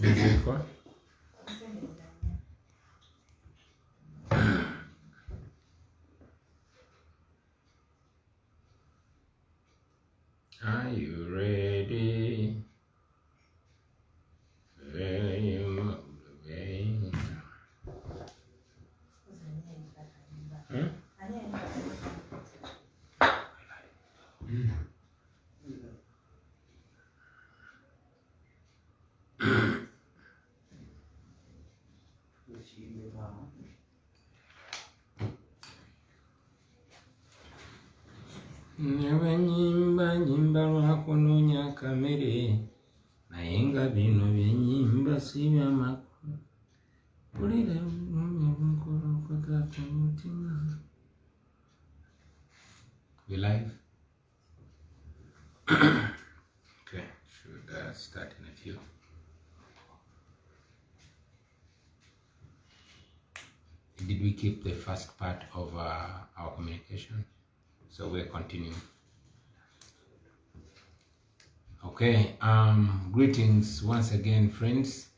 Are you ready? Nyimba nyimba lwakunonya kamere nayenga bino byenyimba si byamakulu pulira mutima. We live? Okay, should start in a few. Did we keep the first part of our communication? So we're continuing. Okay, greetings once again, friends.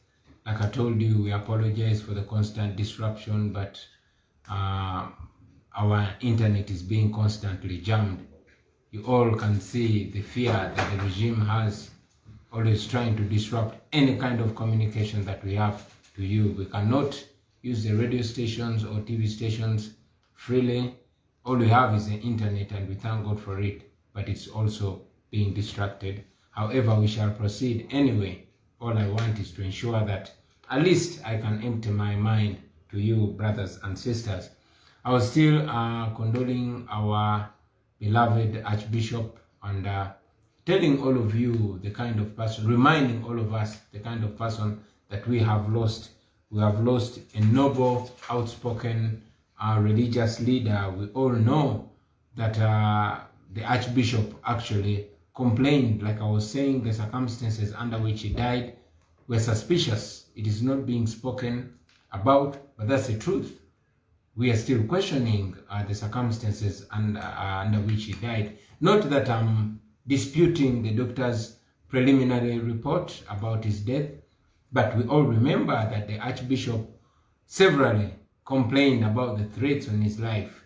Like I told you, we apologize for the constant disruption, but our internet is being constantly jammed. You all can see the fear that the regime has, always trying to disrupt any kind of communication that we have to you. We cannot use the radio stations or TV stations freely. All we have is the internet, and we thank God for it, but it's also being distracted. However, we shall proceed anyway. All I want is to ensure that at least I can empty my mind to you, brothers and sisters. I was still condoling our beloved Archbishop and telling all of you the kind of person, reminding all of us the kind of person that we have lost. We have lost a noble, outspoken, religious leader. We all know that the Archbishop actually complained, like I was saying, the circumstances under which he died were suspicious. It is not being spoken about, but that's the truth. We are still questioning the circumstances under which he died. Not that I'm disputing the doctor's preliminary report about his death, but we all remember that the Archbishop severally complained about the threats on his life.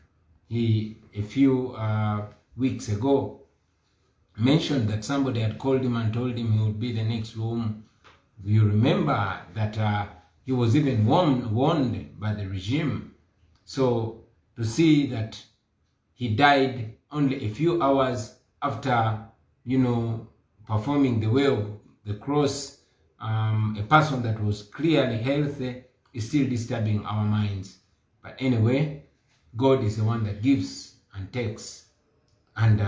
He, a few weeks ago, mentioned that somebody had called him and told him he would be the next whom. You remember that he was even warned by the regime. So to see that he died only a few hours after, performing the way of the cross, a person that was clearly healthy, is still disturbing our minds. But anyway, God is the one that gives and takes, and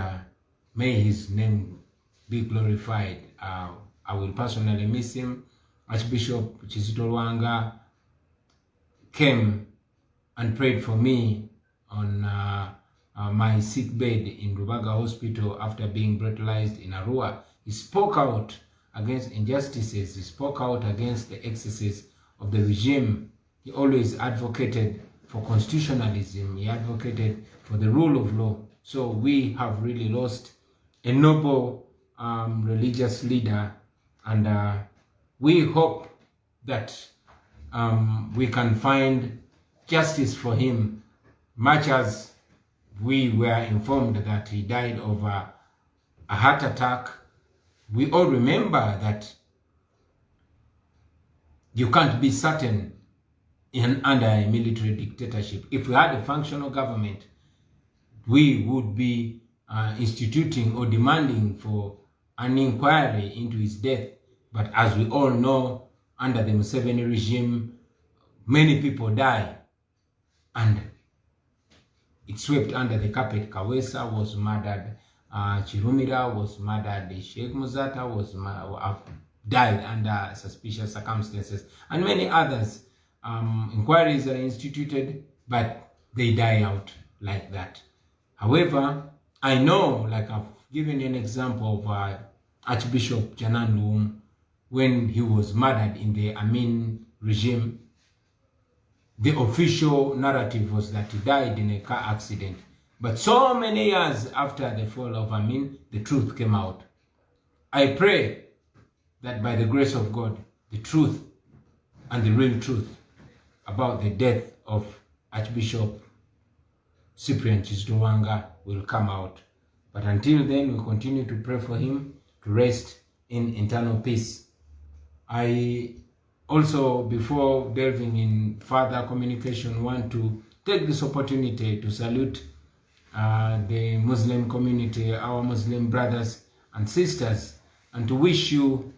may his name be glorified. I will personally miss him. Archbishop Kizito Lwanga came and prayed for me on my sick bed in Rubaga Hospital after being brutalized in Arua. He spoke out against injustices. He spoke out against the excesses of the regime. He always advocated for constitutionalism. He advocated for the rule of law. So we have really lost a noble religious leader, and we hope that we can find justice for him, much as we were informed that he died of a heart attack. We all remember that you can't be certain under a military dictatorship. If we had a functional government, we would be instituting or demanding for an inquiry into his death. But as we all know, under the Museveni regime, many people die, and it swept under the carpet. Kawesa was murdered, Chirumira was murdered, Sheikh Muzata was died under suspicious circumstances, and many others. Inquiries are instituted, but they die out like that. However, I know, like I've given you an example of Archbishop Jananum, when he was murdered in the Amin regime, the official narrative was that he died in a car accident. But so many years after the fall of Amin, the truth came out. I pray that by the grace of God, the truth and the real truth about the death of Archbishop Cyprian Kizitowaanga will come out. But until then, we continue to pray for him to rest in eternal peace. I also, before delving in further communication, want to take this opportunity to salute the Muslim community, our Muslim brothers and sisters, and to wish you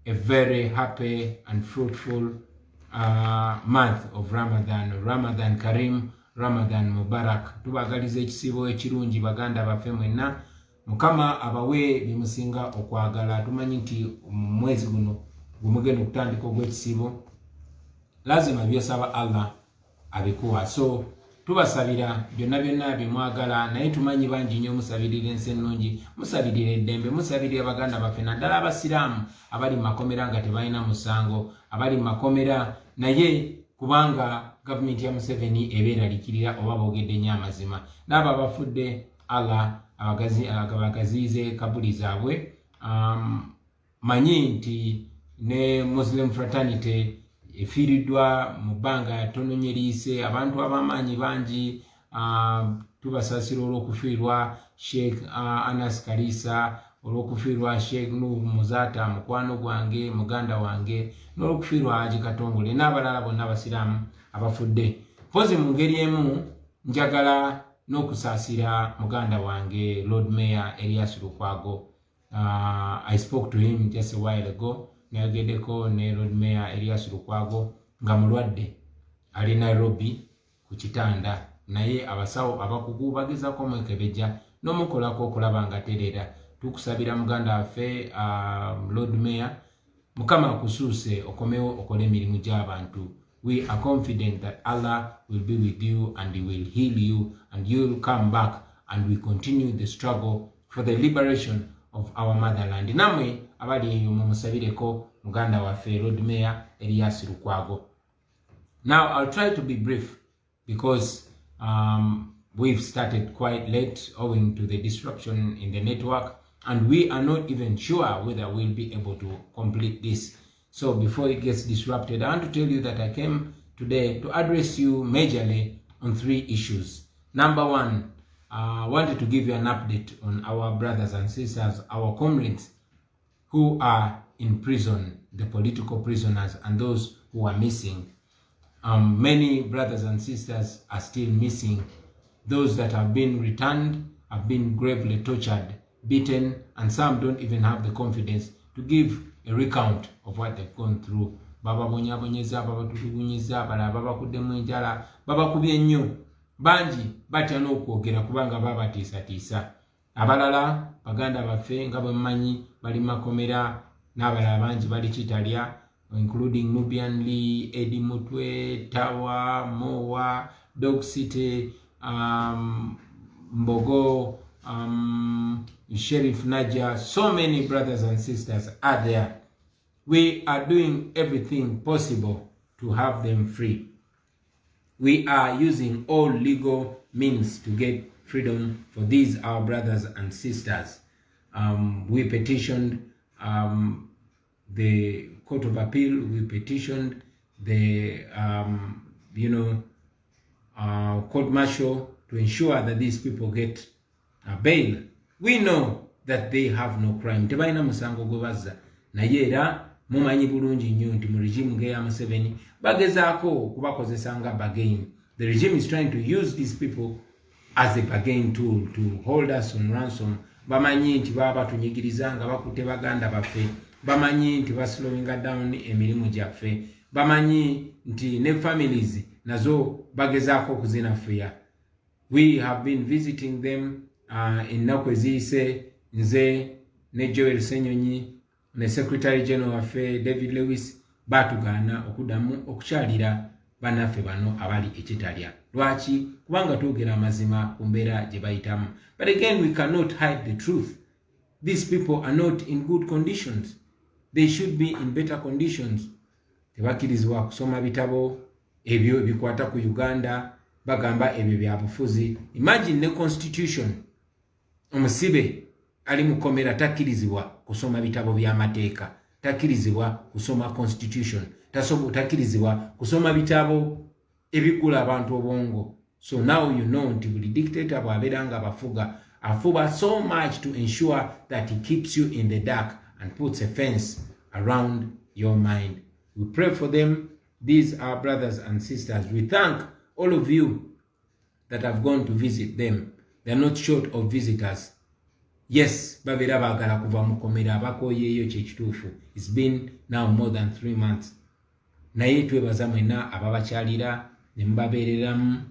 a very happy and fruitful month of Ramadan. Ramadan Karim, Ramadan Mubarak. Tubagalize ekisibo ekirungi baganda baffe mwenna. Mukama abawe bimusinga okwagala. Tumanyi nti mwezi guno gumugenda okutandika ogw'ekisibo. Lazima byosaba Allah abikuwa. So tubasabira byonna byonna bimwagala, naye tumanyi bangi nnyo musabirira ensi ennungi, musabirira eddembe, musabirira baganda baffe, naddala abasiraamu abali mu makomera nga tebalina musango, abali mu makomera naye kubanga gavumenti ya Museveni ebeeralikirira oba boogedde nnyo amazima, n'abo abafudde Allah abagaziize kabuli zaabwe. Manyi nti ne Muslim fraternity efiiriddwa mu bbanga ttono nnyo eriise, abantu ab'amaanyi bangi. Tubasaasira olw'okufiirwa Sheikh Anas Kalisa, olw'okufiirwa Sheikh Nuhu Muzata mukwano gwange, muganda wange, n'olw'okufiirwa Haji Katongole n'abalala bonna abasiraamu abafudde. Mpozi mu ngeri emu njagala n'okusaasira muganda wange Lord Mayor Elias Lukwago. I spoke to him just a while ago. Nayogeddeko ne Lord Mayor Elias Lukwago nga mulwadde ali Nairobi ku kitanda, naye abasawo abakugu bagezaako omwekebejja n'omukolako okulaba nga terera. Tukusabira muganda waffe Lord Mayor, Mukama akusuuse okomewo okole emirimu gy'abantu. We are confident that Allah will be with you and He will heal you and you will come back and we continue the struggle for the liberation of our motherland. Namwe abali eyo mumusabireko muganda waffe Lord Mayor Elias Lukwago. Now I'll try to be brief because we've started quite late owing to the disruption in the network, and we are not even sure whether we'll be able to complete this. So before it gets disrupted, I want to tell you that I came today to address you majorly on 3 issues. Number 1, I wanted to give you an update on our brothers and sisters, our comrades who are in prison, the political prisoners and those who are missing. Many brothers and sisters are still missing. Those that have been returned have been gravely tortured, beaten, and some don't even have the confidence to give a recount of what they've gone through. Baba bonyabonyeza, baba tutugunyiza, baba kuddemu enjala, baba kubye nnyo. Bangi batya n'okwogera kubanga baba tiisa. Abalala baganda baffe nga bwe mmanyi bali makomera, n'abalala bangi bali Kitalya, including Nubian Lee, Eddie Mutwe, Tawa, Mowa, Dog City, Mbogo, Sheriff Naja. So many brothers and sisters are there. We are doing everything possible to have them free. We are using all legal means to get freedom for these our brothers and sisters. We petitioned the Court of Appeal. We petitioned the court martial to ensure that these people get bail. We know that they have no crime. Tebalina musango gwe bazza. Naye era mumanyi bulungi nnyo nti mu regime ng'eya Museveni bagezaako kubakozesa nga bargain. The regime is trying to use these people as a bargain tool to hold us on ransom. Bamanyi nti baba batunyigiriza nga bakutte baganda baffe. Bamanyi nti baslowinga down emirimu gyaffe. Bamanyi nti ne families nazo bagezaako okuzinafuya. We have been visiting them ennaku eziyise, nze ne Joel Senyonyi ne Secretary General waffe David Lewis batugana okudamu okukyalira banaffe bano abali ekitalya. Lwaki? Kubanga twogera amazima ku mbeera gye bayitamu. But again, we cannot hide the truth. These people are not in good conditions. They should be in better conditions. Tebakirizibwa kusoma bitabo ebyo bikwata ku Uganda, bagamba ebyo bya bufuzi. Imagine the constitution. Omusibe ali mukomera takirizibwa kusoma bitabo by'amateeka, takirizibwa kusoma constitution, takirizibwa kusoma bitabo ebigula abantu obwongo. So now you know nti buli dictator bw'abeera nga afuba so much to ensure that he keeps you in the dark and puts a fence around your mind. We pray for them. These are brothers and sisters. We thank all of you that have gone to visit them. They are not short of visitors. Yes, babera bagala kuva mukomera abakoyeyo kyekituufu. It's been now more than 3 months. Naye twebaza mwena ababakyalira ne mubabeereramu.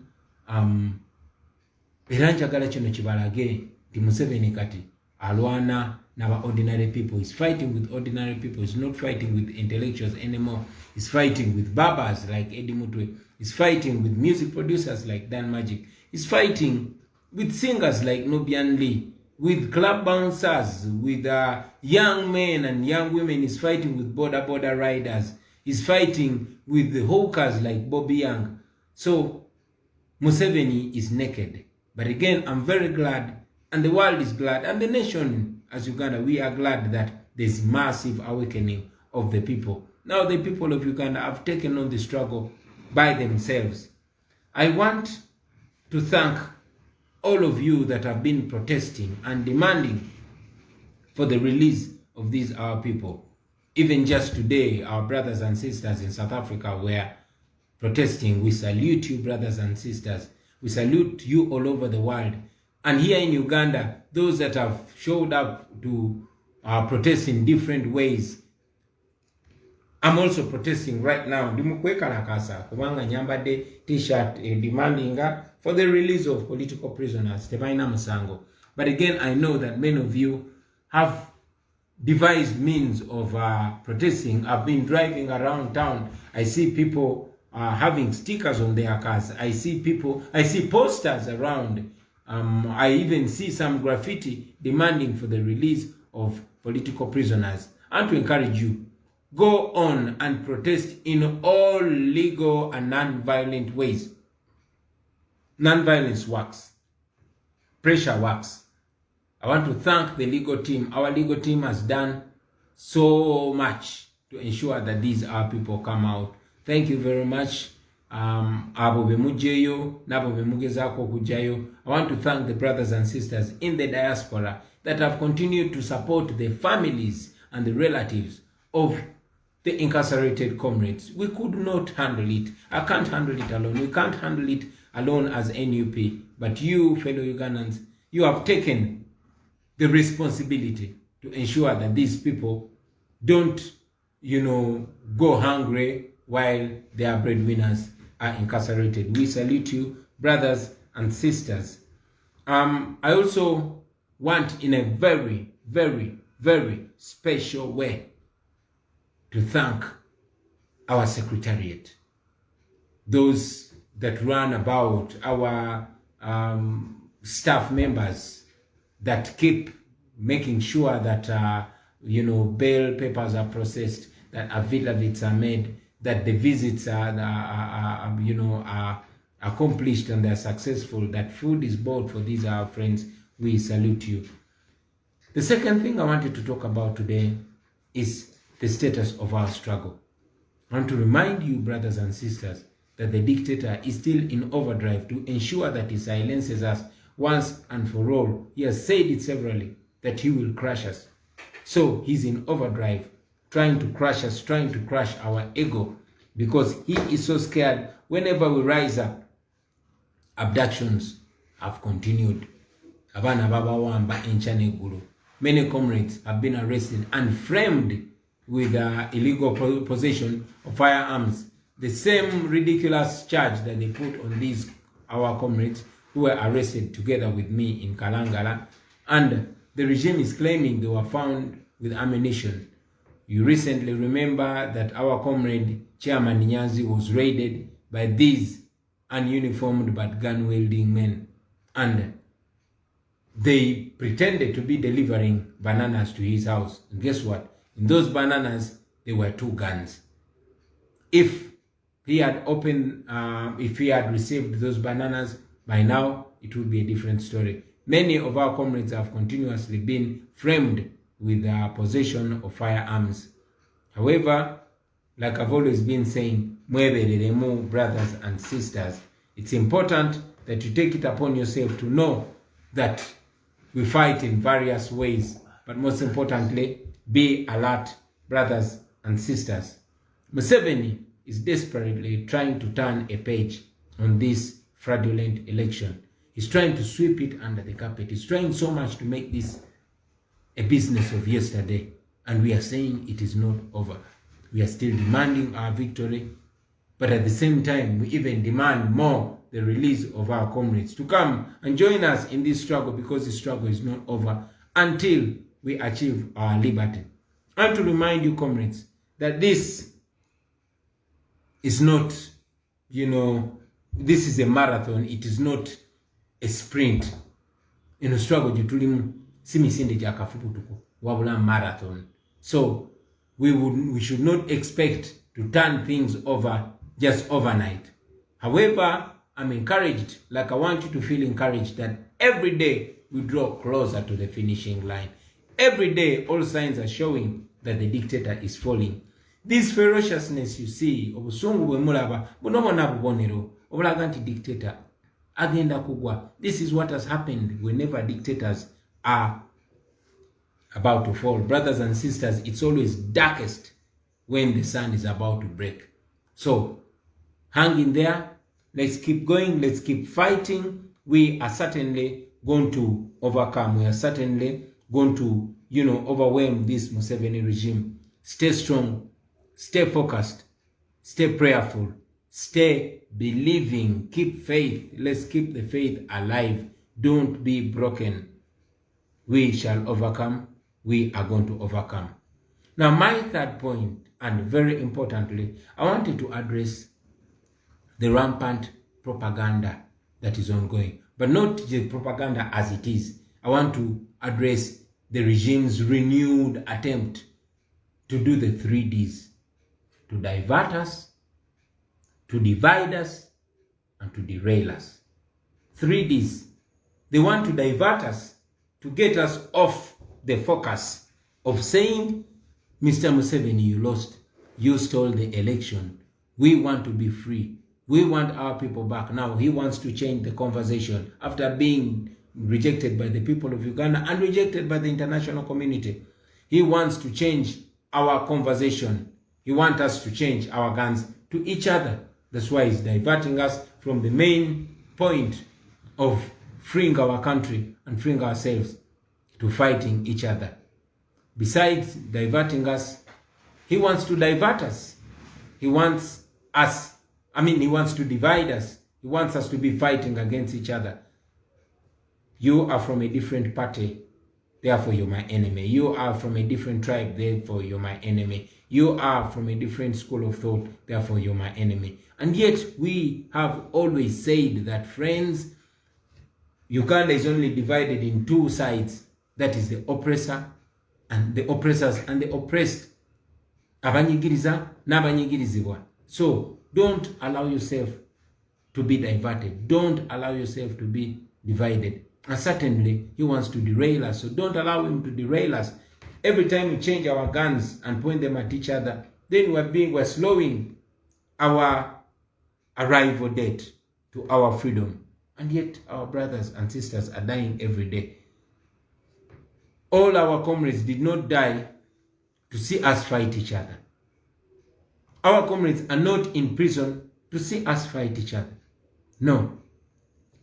Era njagala kino kibalage nti Museveni kati alwana n'aba ordinary people. He's fighting with ordinary people. He's not fighting with intellectuals anymore. He's fighting with barbers like Eddie Mutwe. He's fighting with music producers like Dan Magic. He's fighting with singers like Nubian Lee, with club bouncers, with young men and young women. He's fighting with border riders. He's fighting with the hawkers like Bobby Young. So Museveni is naked. But again, I'm very glad, and the world is glad, and the nation as Uganda, we are glad that there's massive awakening of the people. Now the people of Uganda have taken on the struggle by themselves. I want to thank all of you that have been protesting and demanding for the release of these our people. Even just today, our brothers and sisters in South Africa were protesting. We salute you, brothers and sisters. We salute you all over the world. And here in Uganda, those that have showed up to protest in different ways. I'm also protesting right now. Ndimukwekarakasa kubanga nyambadde t-shirt demanding for the release of political prisoners. Tebaina musango. But again, I know that many of you have devised means of protesting. I've been driving around town. I see people having stickers on their cars. I see posters around. I even see some graffiti demanding for the release of political prisoners. And to encourage you, go on and protest in all legal and non-violent ways. Non-violence works. Pressure works. I want to thank the legal team. Our legal team has done so much to ensure that these our people come out. Thank you very much. I want to thank the brothers and sisters in the diaspora that have continued to support the families and the relatives of the incarcerated comrades. We could not handle it. I can't handle it alone. We can't handle it alone as NUP. But you, fellow Ugandans, you have taken the responsibility to ensure that these people don't, go hungry while their breadwinners are incarcerated. We salute you, brothers and sisters. I also want, in a very, very, very special way, to thank our secretariat, those that run about, our staff members that keep making sure that bail papers are processed, that affidavits are made, that the visits are accomplished and they're successful, that food is bought for these our friends. We salute you. The second thing I wanted to talk about today is the status of our struggle. I want to remind you, brothers and sisters, that the dictator is still in overdrive to ensure that he silences us once and for all. He has said it severally that he will crush us. So he's in overdrive, trying to crush us, trying to crush our ego, because he is so scared. Whenever we rise up, abductions have continued. Many comrades have been arrested and framed with illegal possession of firearms. The same ridiculous charge that they put on these our comrades who were arrested together with me in Kalangala, and the regime is claiming they were found with ammunition. You recently remember that our comrade Chairman Nyanzi was raided by these ununiformed but gun-wielding men, and they pretended to be delivering bananas to his house. And guess what? In those bananas, there were 2 guns. If he had if he had received those bananas, by now it would be a different story. Many of our comrades have continuously been framed with possession of firearms. However, like I've always been saying, mwebereremu, brothers and sisters, it's important that you take it upon yourself to know that we fight in various ways, but most importantly, be alert, brothers and sisters. Museveni is desperately trying to turn a page on this fraudulent election. He's trying to sweep it under the carpet. He's trying so much to make this a business of yesterday. And we are saying it is not over. We are still demanding our victory. But at the same time, we even demand more the release of our comrades to come and join us in this struggle, because the struggle is not over until we achieve our liberty. And to remind you, comrades, that this is not, this is a marathon. It is not a sprint. In a struggle, jutulimu simisinde jakafuputuko wabula marathon. So we should not expect to turn things over just overnight. However, I'm encouraged, like I want you to feel encouraged, that every day we draw closer to the finishing line. Every day, all signs are showing that the dictator is falling. This ferociousness you see, obusungu bwemulaba, bunobona bubonero, obulaga nti dictator agenda kugwa. This is what has happened whenever dictators are about to fall. Brothers and sisters, it's always darkest when the sun is about to break. So, hang in there. Let's keep going. Let's keep fighting. We are certainly going to overcome. We are certainly going to, overwhelm this Museveni regime. Stay strong. Stay focused. Stay prayerful. Stay believing. Keep faith. Let's keep the faith alive. Don't be broken. We shall overcome. We are going to overcome. Now, my third point, and very importantly, I wanted to address the rampant propaganda that is ongoing, but not the propaganda as it is. I want to address the regime's renewed attempt to do the 3 Ds: to divert us, to divide us, and to derail us. 3 Ds. They want to divert us, to get us off the focus of saying, Mr. Museveni, you lost. You stole the election. We want to be free. We want our people back. Now he wants to change the conversation after being rejected by the people of Uganda and rejected by the international community. He wants to change our conversation. He wants us to change our guns to each other. That's why he's diverting us from the main point of freeing our country and freeing ourselves to fighting each other. Besides diverting us, he wants to divert us. He wants to divide us. He wants us to be fighting against each other. You are from a different party, therefore you're my enemy. You are from a different tribe, therefore you're my enemy. You are from a different school of thought, therefore you're my enemy. And yet we have always said that, friends, Uganda is only divided in 2 sides. That is the oppressor and the oppressors and the oppressed. Abanyigiriza n'abanyigirizibwa. So don't allow yourself to be diverted. Don't allow yourself to be divided. And certainly he wants to derail us. So don't allow him to derail us. Every time we change our guns and point them at each other, then we're slowing our arrival date to our freedom. And yet our brothers and sisters are dying every day. All our comrades did not die to see us fight each other. Our comrades are not in prison to see us fight each other. No.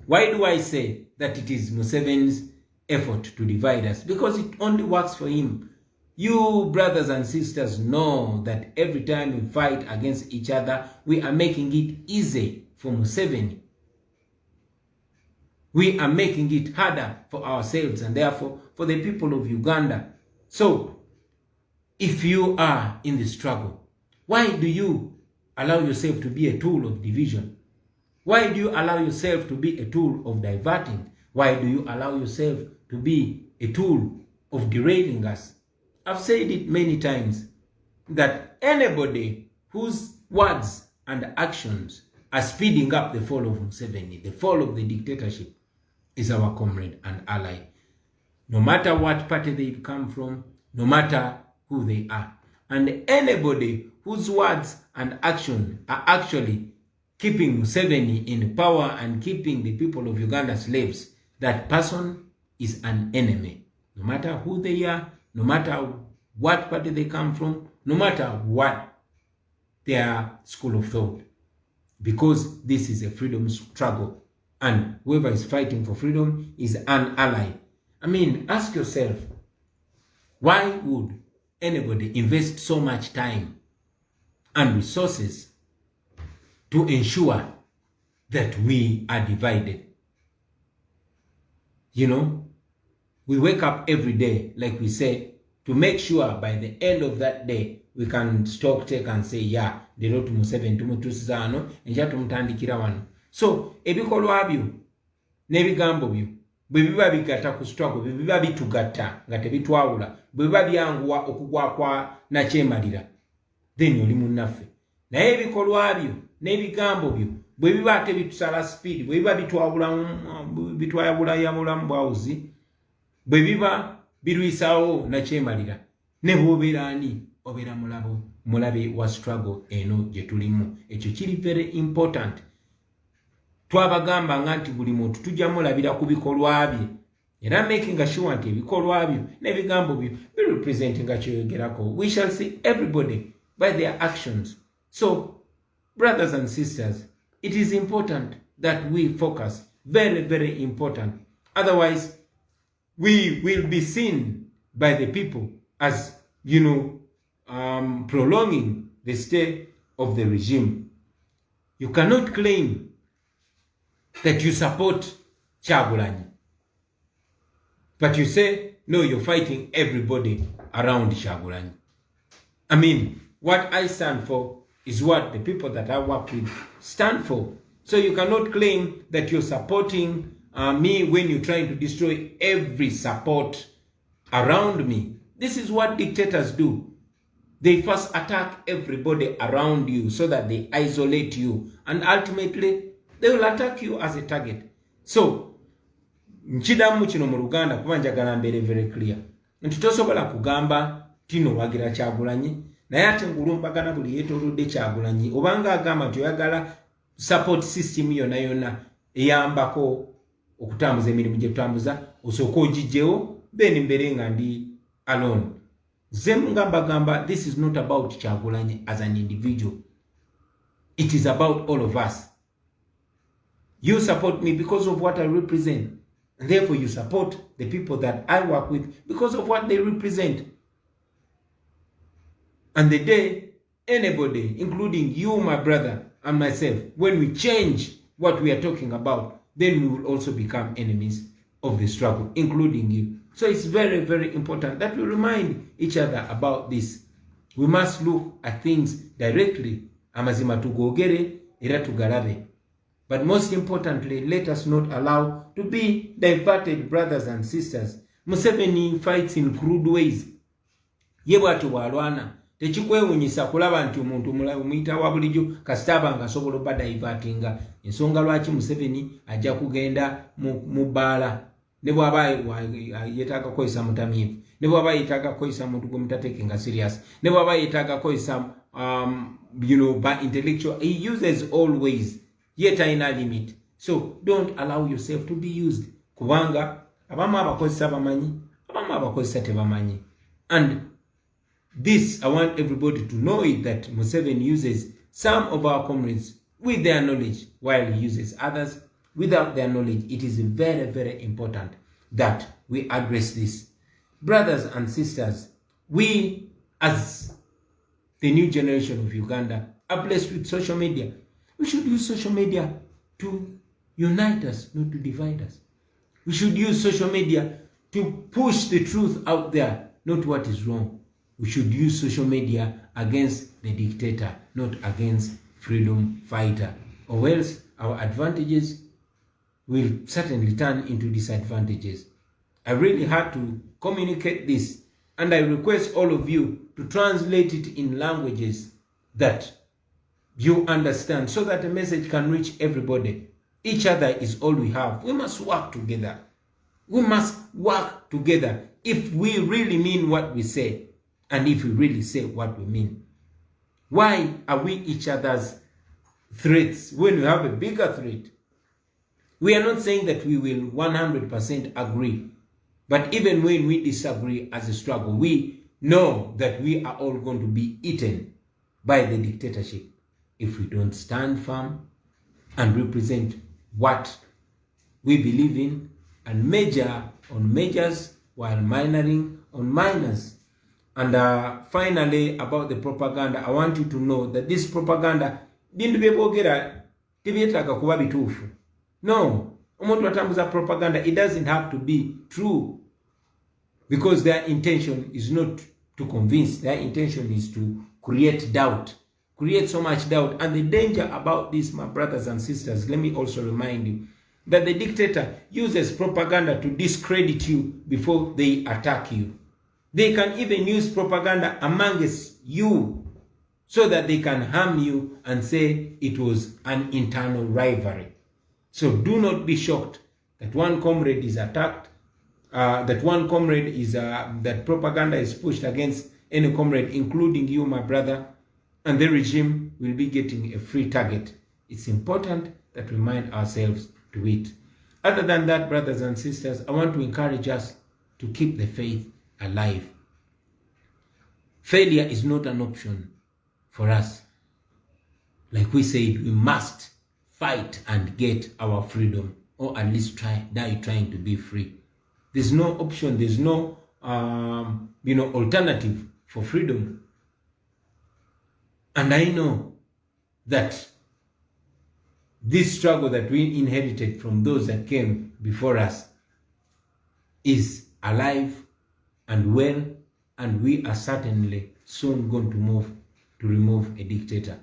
Why do I say that it is Museveni's effort to divide us? Because it only works for him. You brothers and sisters know that every time we fight against each other, we are making it easy for Museveni. We are making it harder for ourselves and therefore for the people of Uganda. So, if you are in the struggle, why do you allow yourself to be a tool of division? Why do you allow yourself to be a tool of diverting? Why do you allow yourself to be a tool of derailing us? I've said it many times that anybody whose words and actions are speeding up the fall of Museveni, the fall of the dictatorship, is our comrade and ally. No matter what party they come from, no matter who they are. And anybody whose words and action are actually keeping Museveni in power and keeping the people of Uganda slaves, that person is an enemy. No matter who they are, no matter what party they come from, no matter what their school of thought. Because this is a freedom struggle. And whoever is fighting for freedom is an ally. I mean, ask yourself, why would anybody invest so much time and resources to ensure that we are divided? You know, we wake up every day, like we say, to make sure by the end of that day, we can stock take and say, yeah, the road to Museveni, tumutusizano, enja tumutandikira wano. So, ebikolwa byo, n'ebigambo byo, bwe biba bigatta ku struggle, bwe biba bitugatta nga tebitwawula, bwe biba byanguwa okugwa kwa nakyemalira, then oli munnaffe. Naye ebikolwa byo, n'ebigambo byo, bwe biba ate bitusala speed, bwe biba bitwayabulamu bwawuzi, bwe biba birwisawo nakyemalira, ne bw'obeera ani obeera mulabe wa struggle eno gye tulimu. Ekyo kiri very important. Twabagamba nga nti buli muntu tujja mulabira ku bikolwa bye, era making sure nti ebikolwa byo n'ebigambo byo representing nga kyoyogerako. We shall see everybody by their actions. So, brothers and sisters, it is important that we focus. Very, very important. Otherwise, we will be seen by the people as, you know, prolonging the stay of the regime. You cannot claim that you support Kyagulanyi, but you say, no, you're fighting everybody around Kyagulanyi. I mean, what I stand for is what the people that I work with stand for. So you cannot claim that you're supporting me when you're trying to destroy every support around me. This is what dictators do. They first attack everybody around you so that they isolate you. And ultimately, they will attack you as a target. So, nchidamu kino mu Luganda kuba njagala mbeere very clear. Nti tosobola kugamba tino wagira Kyagulanyi, naye ate ngulumbagana buli yeetoolodde Kyagulanyi, obanga agamba nti oyagala support system yonna eyambako okutambuza emirimu gye tutambuza, osooka ogijjewo, then mbeere nga ndi alone. Gamba, this is not about Kyagulanyi as an individual. It is about all of us. You support me because of what I represent. And therefore you support the people that I work with because of what they represent. And the day anybody, including you, my brother, and myself, when we change what we are talking about, then we will also become enemies of the struggle, including you. So it's very, very important that we remind each other about this. We must look at things directly. Amazima tugogere, era tugalabe. But most importantly, let us not allow to be diverted, brothers and sisters. Museveni fights in crude ways. Yebwatu bwalwana. Tekikwewunyisa kulaba nti omuntu muyita wa bulijjo kasitaba nga asobola oba divertinga. Ensonga lwaki Museveni ajja kugenda mu bbaala. Ne bw'aba yeetaaga kukozesa mutamiivu. Ne bw'aba yeetaaga kukozesa muntu gwe mutateekenga serious. Ne bw'aba yeetaaga kukozesa by intellectual. He uses all ways. Yet ina limit. So don't allow yourself to be used. Kubanga abamu abakozesa bamanyi, abamu abakozesa tebamanyi. And this, I want everybody to know it, that Museveni uses some of our comrades with their knowledge, while he uses others without their knowledge. It is very, very important that we address this. Brothers and sisters, we as the new generation of Uganda are blessed with social media. We should use social media to unite us, not to divide us. We should use social media to push the truth out there, not what is wrong. We should use social media against the dictator, not against freedom fighter. Or else our advantages will certainly turn into disadvantages. I really had to communicate this, and I request all of you to translate it in languages that you understand, so that the message can reach everybody. Each other is all we have. We must work together. We must work together if we really mean what we say. and if we really say what we mean. Why are we each other's threats when we have a bigger threat? We are not saying that we will 100% agree, but even when we disagree as a struggle, we know that we are all going to be eaten by the dictatorship if we don't stand firm and represent what we believe in and major on majors while minoring on minors. And finally, about the propaganda, I want you to know that this propaganda bintu byebogera tebyetaaga kuba bituufu. No, omuntu atambuza propaganda, it doesn't have to be true, because their intention is not to convince. Their intention is to create doubt, create so much doubt. And the danger about this, my brothers and sisters, let me also remind you that the dictator uses propaganda to discredit you before they attack you. They can even use propaganda amongst you so that they can harm you and say it was an internal rivalry. So do not be shocked that one comrade is attacked, that propaganda is pushed against any comrade, including you, my brother, and the regime will be getting a free target. It's important that we remind ourselves to it. Other than that, brothers and sisters, I want to encourage us to keep the faith alive. Failure is not an option for us. Like we said, we must fight and get our freedom, or at least die trying to be free. There's no option, there's no alternative for freedom. And I know that this struggle that we inherited from those that came before us is alive and well, and we are certainly soon going to move to remove a dictator.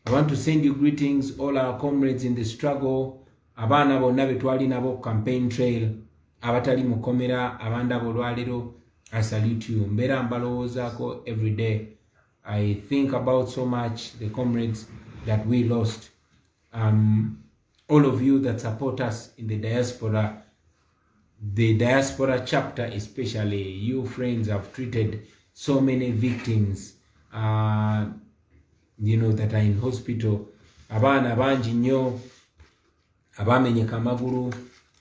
I want to send you greetings, all our comrades in the struggle, abana bonna betwali nabo campaign trail, abatali mukomera, abanda bolwaliro. I salute you. Mbera mbalowoozako every day. I think about so much the comrades that we lost. All of you that support us in the diaspora chapter, especially you friends, have treated so many victims, that are in hospital. Abana bangi nnyo abamenyeka amagulu,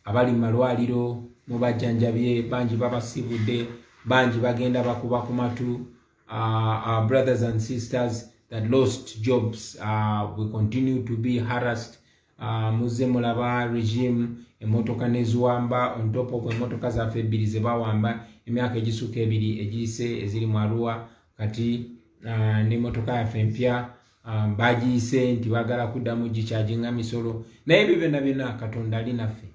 abali malwaliro mubajjanjabye, bangi babasibudde, bangi bagenda bakuba ku matu. Our brothers and sisters that lost jobs will continue to be harassed. Muze mulaba regime emotoka neziwamba on top of emotoka zaffe ebbiri ze bawamba emyaka egisuka ebiri egiyise eziri mu Arua, kati n'emotoka yaffe empya bagiyise nti bagala kuddamu gikyajinga misolo. Naye ebyo byonna Katonda ali naffe,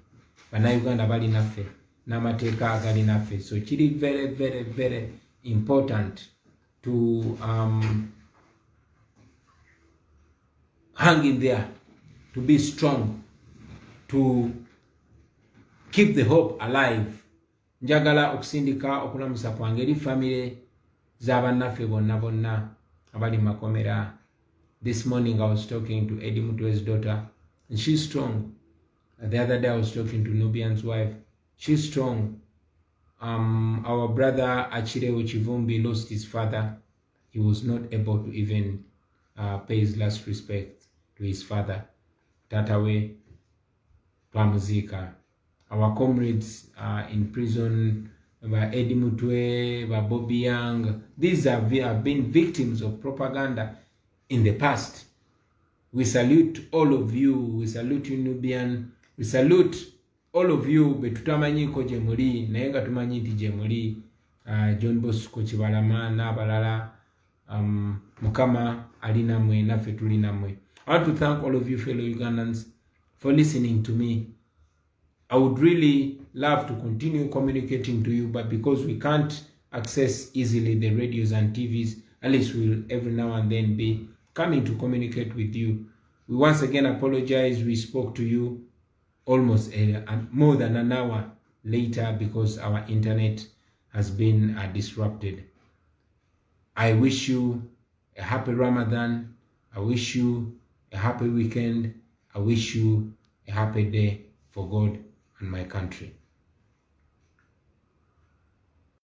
bannayuganda bali naffe, n'amateeka agali naffe. So kiri very, very, very important to hang in there, to be strong, to keep the hope alive. Njagala okusindika okulamusa kwange eri family z'abannaffe bonna abali makomera. This morning I was talking to Eddie Mutwe's daughter, and she's strong. The other day I was talking to Nubian's wife. She's strong. Our brother Achirewo Chivumbi lost his father. He was not able to even pay his last respect to his father. Tatawe Twamuzika. Our comrades in prison, by Eddie Mutwe, by Bobby Young, these have been victims of propaganda in the past. We salute all of you. We salute you, Nubian. We salute all of you. Betutamanyiko gye muli naye nga tumanyi nti gye muli. John Bosco Kibalama n'abalala, Mukama ali namwe, naffe tuli namwe. I want to thank all of you fellow Ugandans for listening to me. I would really love to continue communicating to you, but because we can't access easily the radios and TVs, at least we'll every now and then be coming to communicate with you. We once again apologize. We spoke to you almost more than an hour later because our internet has been disrupted. I wish you a happy Ramadan. I wish you a happy weekend. I wish you a happy day for God and my country.